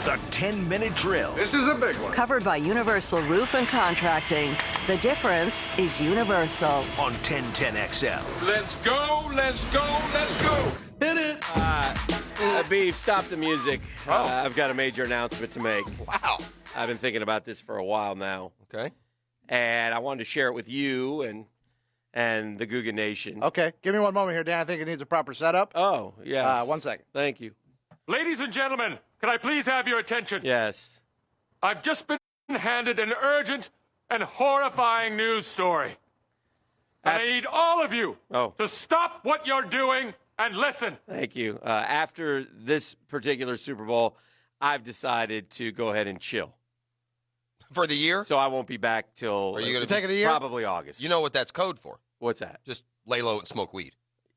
The 10-minute drill. This is a big one. Covered by Universal Roof and Contracting. The difference is Universal. On 1010XL. Let's go, let's go, let's go. Hit it. Beef, stop the music. I've got a major announcement to make. Wow. I've been thinking about this for a while now. Okay. And I wanted to share it with you and the Googa Nation. Okay, give me one moment here, Dan. I think it needs a proper setup. Oh, yes. 1 second. Thank you. Ladies and gentlemen, can I please have your attention? Yes. I've just been handed an urgent and horrifying news story. And I need all of you to stop what you're doing and listen. Thank you. After this particular Super Bowl, I've decided to go ahead and chill. For the year? So I won't be back till Are you gonna take it a year? Probably August. You know what that's code for? What's that? Just lay low and smoke weed.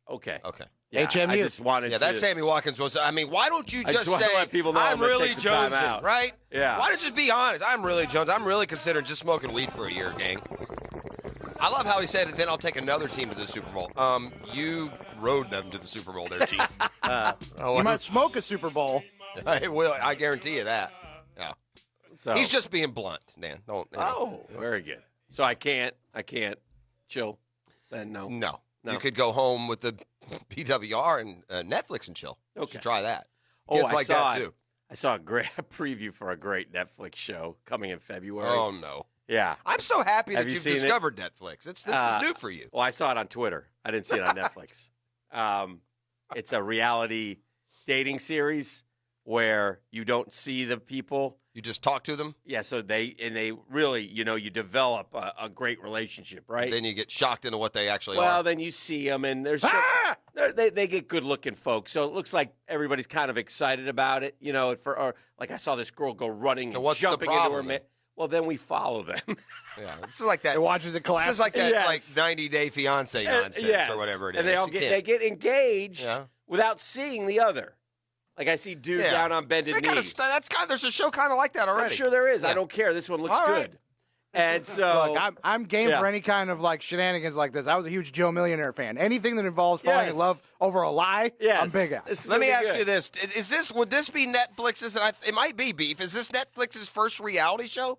Okay. Okay. Yeah, HMU. I just wanted Yeah, to. that Sammy Watkins was. I mean, why don't you I just just wanna say, let people know I'm I'm gonna really take some time jonesing, out. right? Yeah. Why don't you just be honest? I'm really jonesing. I'm really considering just smoking weed for a year, gang. I love how he said it, then I'll take another team to the Super Bowl. You rode them to the Super Bowl there, Chief. You might smoke a Super Bowl. I will. I guarantee you that. Yeah. So. He's just being blunt, Dan. Don't. Oh, very good. So I can't chill. Then no. No. You could go home with the PWR and Netflix and chill. You Okay. should try that. Oh, Kids I like saw that, it. too. I saw a great preview for a great Netflix show coming in February. Oh, no. Yeah. I'm so happy Have that you you've seen it? discovered Netflix. This is new for you. Well, I saw it on Twitter. I didn't see it on Netflix. It's a reality dating series where you don't see the people. You just talk to them, Yeah, so they really, you develop a great relationship, right? then you get shocked into what they actually Well, are. then you see them, and there's they get good-looking folks. So it looks like everybody's kind of excited about it, or like I saw this girl go running So and what's the jumping into her problem, man. Well, then we follow them. Yeah, this is like that. It watches it collapse. This is like that, Yes. like 90-day fiancé nonsense Yes. or whatever it is. And they all You they can't- get engaged Yeah. without seeing the other. Like I see dude Yeah. down on bended knee. There's a show kind of like that already. I'm sure there is. Yeah. I don't care. This one looks All good. right. And so Look, I'm game Yeah. for any kind of like shenanigans like this. I was a huge Joe Millionaire fan. Anything that involves falling Yes. in love over a lie, yes, I'm big at. this is Let me gonna be ask good. you this: would this be Netflix's? And it might be Beef. Is this Netflix's first reality show?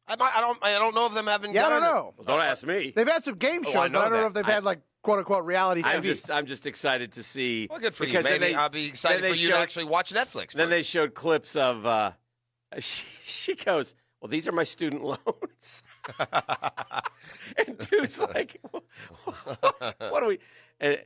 I don't know if them having. Yeah, I done don't it. know. Well, don't ask me. They've had some game shows, I but know I don't know that. if they've had like quote unquote reality TV. I'm just excited to see. Well, good for you. because then Maybe I'll be excited then for they you showed- to actually watch Netflix. Then first. they showed clips of. She goes, "Well, these are my student loans," and dude's like, "What do we?" And,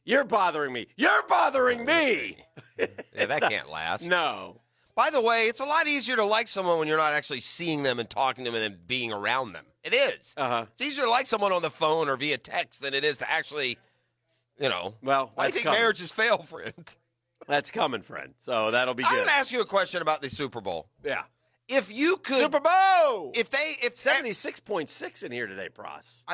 you're bothering me. You're bothering me. Yeah, that can't last. No. By the way, it's a lot easier to like someone when you're not actually seeing them and talking to them and then being around them. It is. Uh-huh. It's easier to like someone on the phone or via text than it is to actually, Well, Why do you that's think coming. marriages fail, friend? That's coming, friend. So that'll be I'm good. going to ask you a question about the Super Bowl. Yeah. If you could, Super Bowl. if 76.6 in here today, Pros.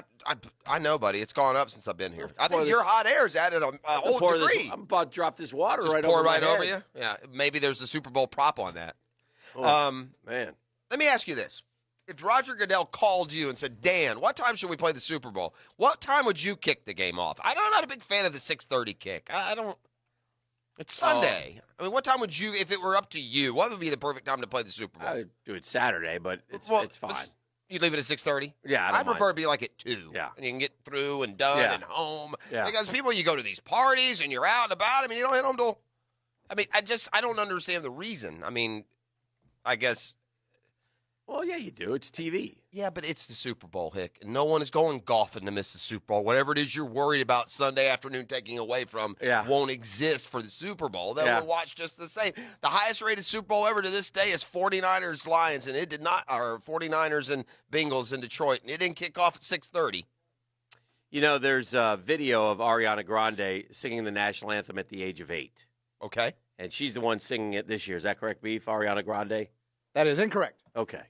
I know, buddy, it's gone up since I've been here. I think pour your this- hot air is added a whole Pour degree. this, I'm about to drop this water Just right pour over my right over head. you. Yeah, maybe there's a Super Bowl prop on that. Oh, man. Let me ask you this. If Roger Goodell called you and said, Dan, what time should we play the Super Bowl? What time would you kick the game off? I'm not a big fan of the 6:30 kick. I don't. It's Sunday. I mean, what time would you, if it were up to you, what would be the perfect time to play the Super Bowl? I would do it Saturday, but it's fine. You leave it at 6:30? Yeah, I I don't prefer mind. it be like at 2. Yeah. And you can get through and done Yeah. and home. Yeah. Because people, you go to these parties and you're out and about. I mean, you don't hit home till, I don't understand the reason. I mean, I guess. Well, yeah, you do. It's TV. Yeah, but it's the Super Bowl, Hick. And no one is going golfing to miss the Super Bowl. Whatever it is you're worried about Sunday afternoon taking away from won't exist for the Super Bowl. They will watch just the same. The highest rated Super Bowl ever to this day is 49ers Lions, and it did not, or 49ers and Bengals in Detroit, and it didn't kick off at 6:30. You know, there's a video of Ariana Grande singing the national anthem at the age of 8. Okay. And she's the one singing it this year. Is that correct, Beef? Ariana Grande? That is incorrect. Okay.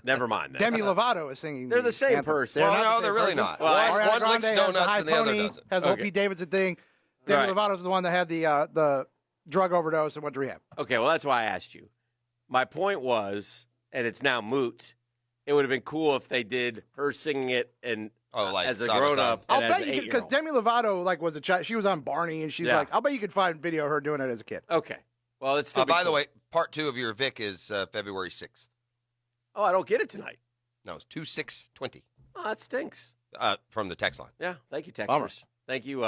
Never mind that. Demi Lovato is singing. They're the same anthem. person. Well, not no, the they're same really person. not. Well, One Ariana licks Grande has the donuts high and the other pony, doesn't. has the Okay. Opie Davidson thing. Demi Right. Lovato's the one that had the drug overdose and went to rehab. Okay, well, that's why I asked you. My point was, and it's now moot, it would have been cool if they did her singing it and like as a side by grown-up side. and I'll as bet an you because 8-year-old. Demi Lovato was a child. She was on Barney, and she's Yeah. like, I'll bet you could find video of her doing it as a kid. Okay. Well, it's still. By the way, part 2 of your Vic is February 6th. Oh, I don't get it tonight. No, it's 2/6/20. Oh, that stinks. From the text line. Yeah, thank you, texters. Bummer. Thank you,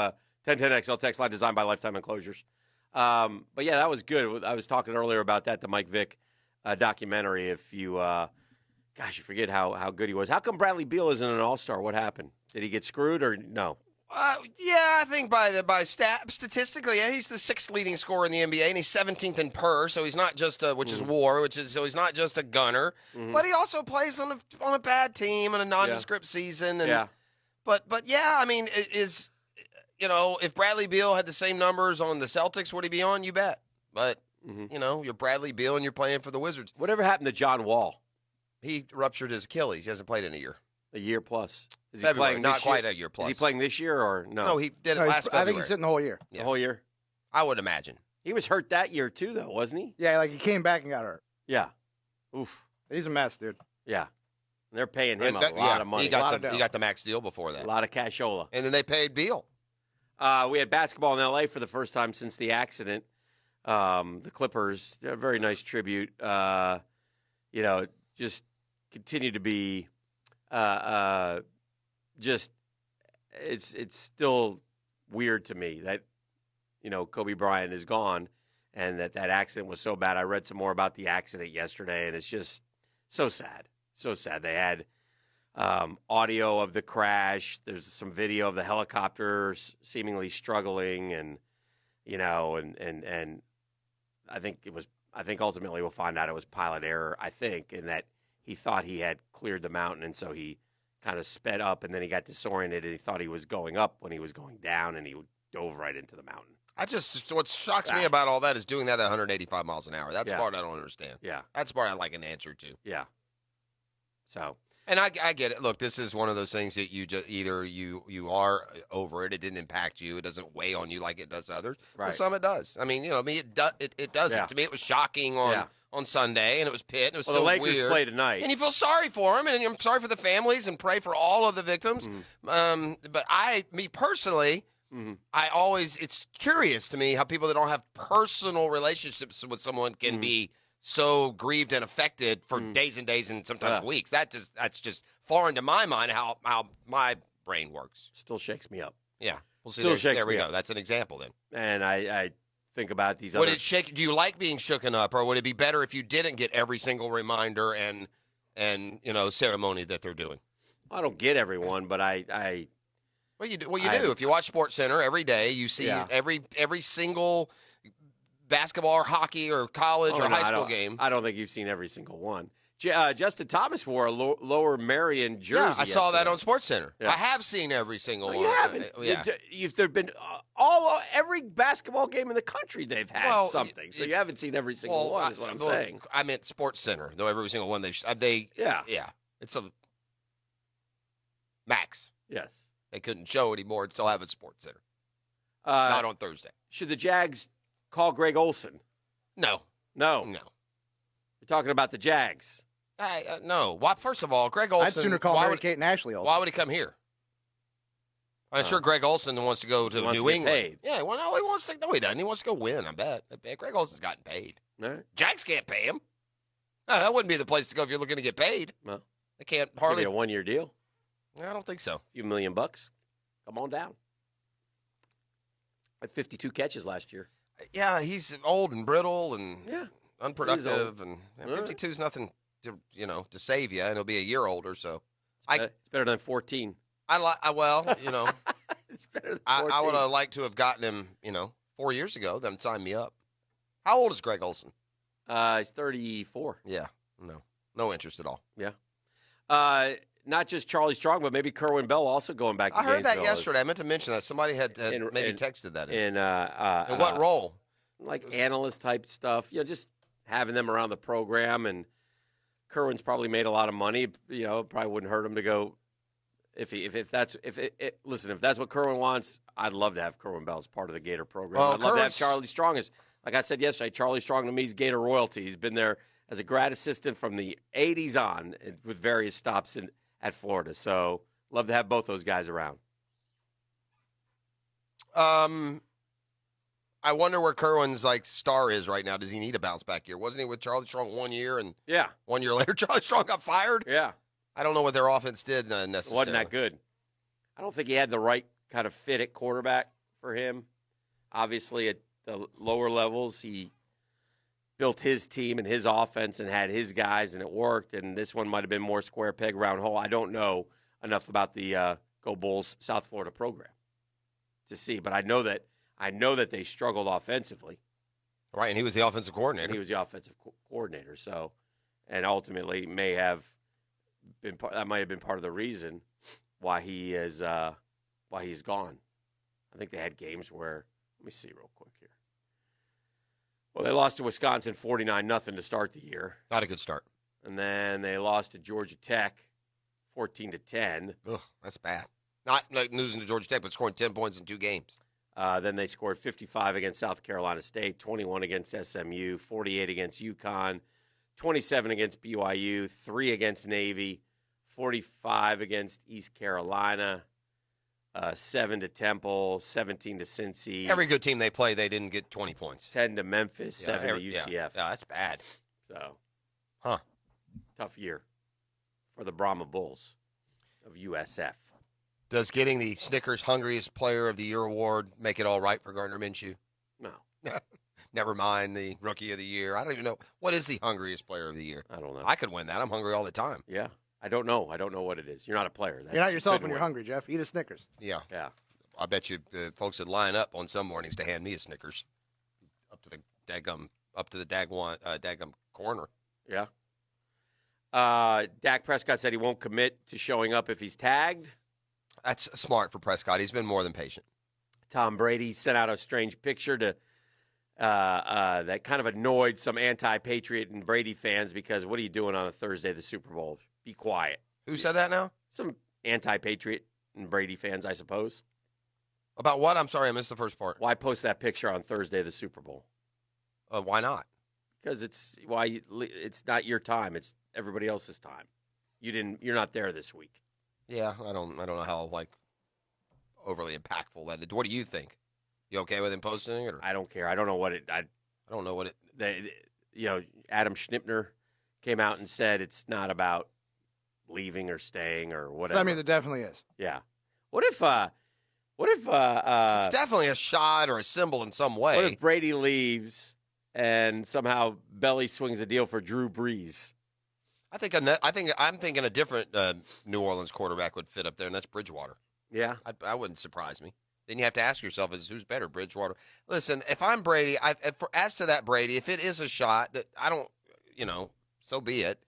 1010XL text line designed by Lifetime Enclosures. But yeah, that was good. I was talking earlier about that, the Mike Vick documentary. If you, you forget how good he was. How come Bradley Beal isn't an All-Star? What happened? Did he get screwed or no? Yeah, I think statistically, yeah, he's the 6th leading scorer in the NBA, and he's 17th in per. So he's not just is WAR, so he's not just a gunner, but he also plays on a bad team in a nondescript season. And, but yeah, I mean, if Bradley Beal had the same numbers on the Celtics, would he be on? You bet. But you're Bradley Beal and you're playing for the Wizards. Whatever happened to John Wall? He ruptured his Achilles. He hasn't played in a year. A year plus. Is February, he playing not this quite year? a year plus. Is he playing this year or no? No, he did it last February. I think he's sitting the whole year. The whole year? I would imagine. He was hurt that year too, though, wasn't he? Yeah, like he came back and got hurt. Yeah. Oof. He's a mess, dude. Yeah. And they're paying him a lot of money. He got the max deal before that. A lot of cashola. And then they paid Beal. We had basketball in L.A. for the first time since the accident. The Clippers, a very nice tribute. Just continue to be it's still weird to me that, Kobe Bryant is gone and that accident was so bad. I read some more about the accident yesterday, and it's just so sad. So sad. They had audio of the crash. There's some video of the helicopters seemingly struggling, and I think ultimately we'll find out it was pilot error, I think, in that he thought he had cleared the mountain, and so he kind of sped up, and then he got disoriented, and he thought he was going up when he was going down, and he dove right into the mountain. What shocks me about all that is doing that at 185 miles an hour. That's the part I don't understand. Yeah. That's the part I'd like an answer to. Yeah. So. And I get it. Look, this is one of those things that you just either you are over it. It didn't impact you. It doesn't weigh on you like it does others. Right. But some it does. I mean, it doesn't. Yeah. To me, it was shocking on Sunday, and it was Pitt, and it was still the Lakers weird. play tonight. And you feel sorry for them, and I'm sorry for the families, and pray for all of the victims. But me personally, it's curious to me how people that don't have personal relationships with someone can be so grieved and affected for days and days and sometimes weeks. That's just foreign to my mind how my brain works. Still shakes me up. Yeah. We'll see. Still shakes there we me go. up. That's an example then. And I think about these Would other... it shake? Do you like being shooken up, or would it be better if you didn't get every single reminder and ceremony that they're doing? I don't get everyone, but I Well, you do. If you watch SportsCenter every day, you see every single basketball or hockey or college or high school game. I don't think you've seen every single one. Justin Thomas wore a Lower Merion jersey. Yeah, I saw that on SportsCenter. Yeah. I have seen every single one. You haven't. Yeah. There've been every basketball game in the country they've had something. So you haven't seen every single one. Is what I'm saying. I meant SportsCenter, though. Every single one yeah. It's a max. Yes. They couldn't show anymore and still have a SportsCenter. Not on Thursday. Should the Jags call Greg Olson? No. You're talking about the Jags. No. Why? First of all, Greg Olson. I'd sooner call Mary-Kate and Ashley Olson. Why would he come here? I'm sure Greg Olson wants to go to New England. Paid. Yeah, well, no, he wants to. No, he doesn't. He wants to go win. I bet. Greg Olson's gotten paid. Right. Jags can't pay him. No, that wouldn't be the place to go if you're looking to get paid. Well, they can't hardly. Give you a 1-year deal. I don't think so. A few $1 million. Come on down. Had 52 catches last year. Yeah, he's old and brittle and unproductive, He's and 52 is nothing to save you, and he'll be a year older. So it's better than 14. It's better than 14. I would have liked to have gotten him, 4 years ago, then sign me up. How old is Greg Olson? He's 34. Yeah, no interest at all. Yeah. Not just Charlie Strong, but maybe Kerwin Bell also going back to I heard that Gainesville. yesterday. I meant to mention that. Somebody had maybe texted that in. In what role? Like analyst type stuff. Just having them around the program. And Kerwin's probably made a lot of money. Probably wouldn't hurt him to go. Listen, if that's what Kerwin wants, I'd love to have Kerwin Bell as part of the Gator program. I'd love to have Charlie Strong as, like I said yesterday, Charlie Strong to me is Gator royalty. He's been there as a grad assistant from the 80s on with various stops at Florida. So love to have both those guys around. I wonder where Kerwin's star is right now. Does he need a bounce back year? Wasn't he with Charlie Strong 1 year, and 1 year later Charlie Strong got fired? Yeah. I don't know what their offense did necessarily. It wasn't that good. I don't think he had the right kind of fit at quarterback for him. Obviously, at the lower levels, he built his team and his offense and had his guys, and it worked. And this one might have been more square peg, round hole. I don't know enough about the Go Bulls South Florida program to see, but I know that they struggled offensively. Right, and he was the offensive coordinator. And he was the offensive coordinator. So, and ultimately may have been that might have been part of the reason why he's gone. I think they had games where, let me see real quick here. Well, they lost to Wisconsin 49-0 to start the year. Not a good start. And then they lost to Georgia Tech 14-10. Ugh, that's bad. Not like losing to Georgia Tech, but scoring 10 points in 2 games. Then they scored 55 against South Carolina State, 21 against SMU, 48 against UConn, 27 against BYU, 3 against Navy, 45 against East Carolina, 7 to Temple, 17 to Cincy. Every good team they play, they didn't get 20 points. 10 to Memphis, 7 to UCF. Yeah, that's bad. So, huh? Tough year for the Brahma Bulls of USF. Does getting the Snickers Hungriest Player of the Year award make it all right for Gardner Minshew? No. Never mind the Rookie of the Year. I don't even know. What is the Hungriest Player of the Year? I don't know. I could win that. I'm hungry all the time. Yeah. I don't know. I don't know what it is. You're not a player. You're not yourself when you're hungry, Jeff. Eat a Snickers. Yeah. Yeah. I bet you folks would line up on some mornings to hand me a Snickers up to the daggum corner. Yeah. Dak Prescott said he won't commit to showing up if he's tagged. That's smart for Prescott. He's been more than patient. Tom Brady sent out a strange picture to that kind of annoyed some anti-Patriot and Brady fans because what are you doing on a Thursday of the Super Bowl? Be quiet. Who said that now? Some anti-Patriot and Brady fans, I suppose. About what? I'm sorry, I missed the first part. Why post that picture on Thursday of the Super Bowl? Why not? Because it's not your time. It's everybody else's time. You're not there this week. Yeah, I don't know how overly impactful that is. What do you think? You okay with him posting it? Or? I don't care. I don't know what it. I don't know what it. Adam Schnipner came out and said it's not about leaving or staying or whatever. So that means it definitely is. Yeah. What if it's definitely a shot or a symbol in some way. What if Brady leaves and somehow Belly swings a deal for Drew Brees? I'm thinking a different New Orleans quarterback would fit up there, and that's Bridgewater. Yeah, I wouldn't surprise me. Then you have to ask yourself, who's better, Bridgewater? Listen, if I'm Brady, as to that Brady, if it is a shot that I don't, so be it.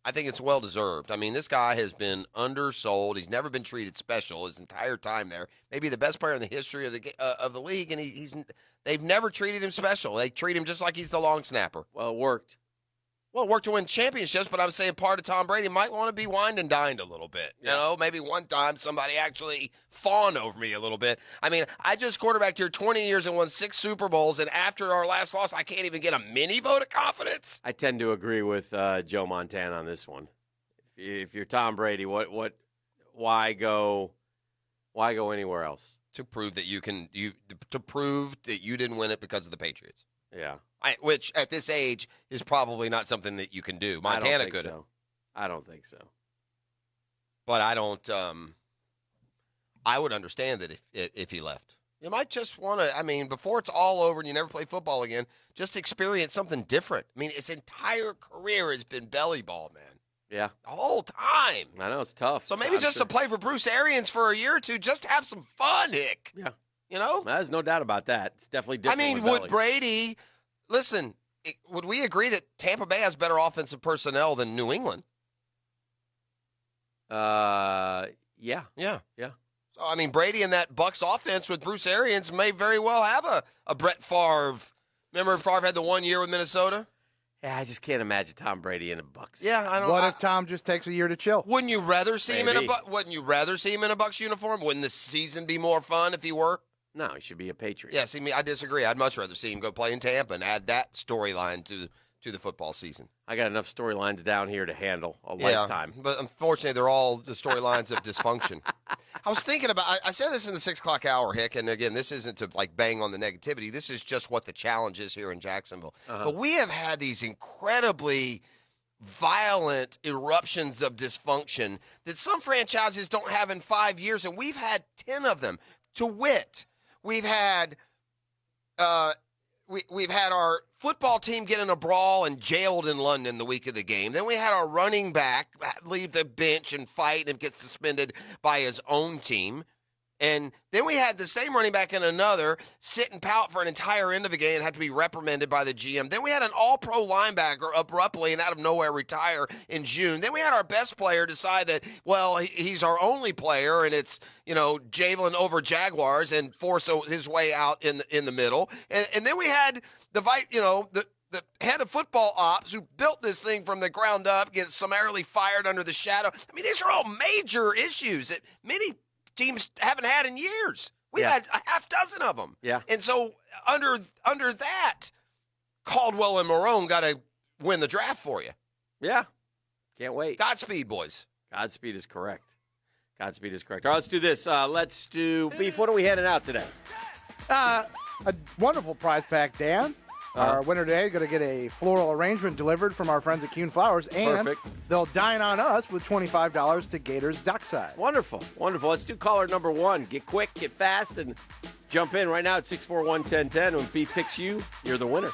I think it's well deserved. I mean, this guy has been undersold. He's never been treated special his entire time there. Maybe the best player in the history of the league, and they've never treated him special. They treat him just like he's the long snapper. Well, it worked. Well, it worked to win championships, but I'm saying part of Tom Brady might want to be wined and dined a little bit. Yeah. Maybe one time somebody actually fawned over me a little bit. I mean, I just quarterbacked here 20 years and won 6 Super Bowls, and after our last loss, I can't even get a mini vote of confidence. I tend to agree with Joe Montana on this one. If you're Tom Brady, why go anywhere else? To prove that to prove that you didn't win it because of the Patriots. Yeah. Which at this age is probably not something that you can do. Montana could. I don't think so. But I don't. I would understand that if he left, you might just want to. I mean, before it's all over and you never play football again, just experience something different. I mean, his entire career has been belly ball, man. Yeah, the whole time. I know it's tough. So maybe to play for Bruce Arians for a year or two, just to have some fun, Hick. Yeah. There's no doubt about that. It's definitely different. I mean, would Brady listen? Would we agree that Tampa Bay has better offensive personnel than New England? Yeah. So I mean, Brady and that Bucs offense with Bruce Arians may very well have a Brett Favre. Remember, Favre had the 1 year with Minnesota. Yeah, I just can't imagine Tom Brady in a Bucs. Yeah, I don't. What if Tom just takes a year to chill? Wouldn't you rather see him in a Wouldn't you rather see him in a Bucs uniform? Wouldn't the season be more fun if he were? No, he should be a Patriot. Yeah, I disagree. I'd much rather see him go play in Tampa and add that storyline to to the football season. I got enough storylines down here to handle a lifetime. But unfortunately, they're all the storylines of dysfunction. I was thinking about, I said this in the 6 o'clock hour, Hick, and again, this isn't to like bang on the negativity. This is just what the challenge is here in Jacksonville. But we have had these incredibly violent eruptions of dysfunction that some franchises don't have in 5 years, and we've had 10 of them. To wit, we've had we've had our football team get in a brawl and jailed in London the week of the game. Then we had our running back leave the bench and fight and get suspended by his own team. And then we had the same running back in another sit and pout for an entire end of the game and have to be reprimanded by the GM. Then we had an all-pro linebacker abruptly and out of nowhere retire in June. Then we had our best player decide that, well, he's our only player and it's, Javelin over Jaguars and force his way out in the middle. And then we had the head of football ops who built this thing from the ground up gets summarily fired under the shadow. I mean, these are all major issues that many teams haven't had in years. We've had a half dozen of them. Yeah. And so under that, Caldwell and Marone got to win the draft for you. Yeah. Can't wait. Godspeed, boys. Godspeed is correct. Godspeed is correct. All right, let's do this. Let's do Beef. What are we handing out today? A wonderful prize pack, Dan. Our winner today is going to get a floral arrangement delivered from our friends at Kuhn Flowers, and they'll dine on us with $25 to Gators Dockside. Wonderful. Wonderful. Let's do caller number 1. Get quick, get fast, and jump in right now at 641-1010. When Beef picks you, you're the winner.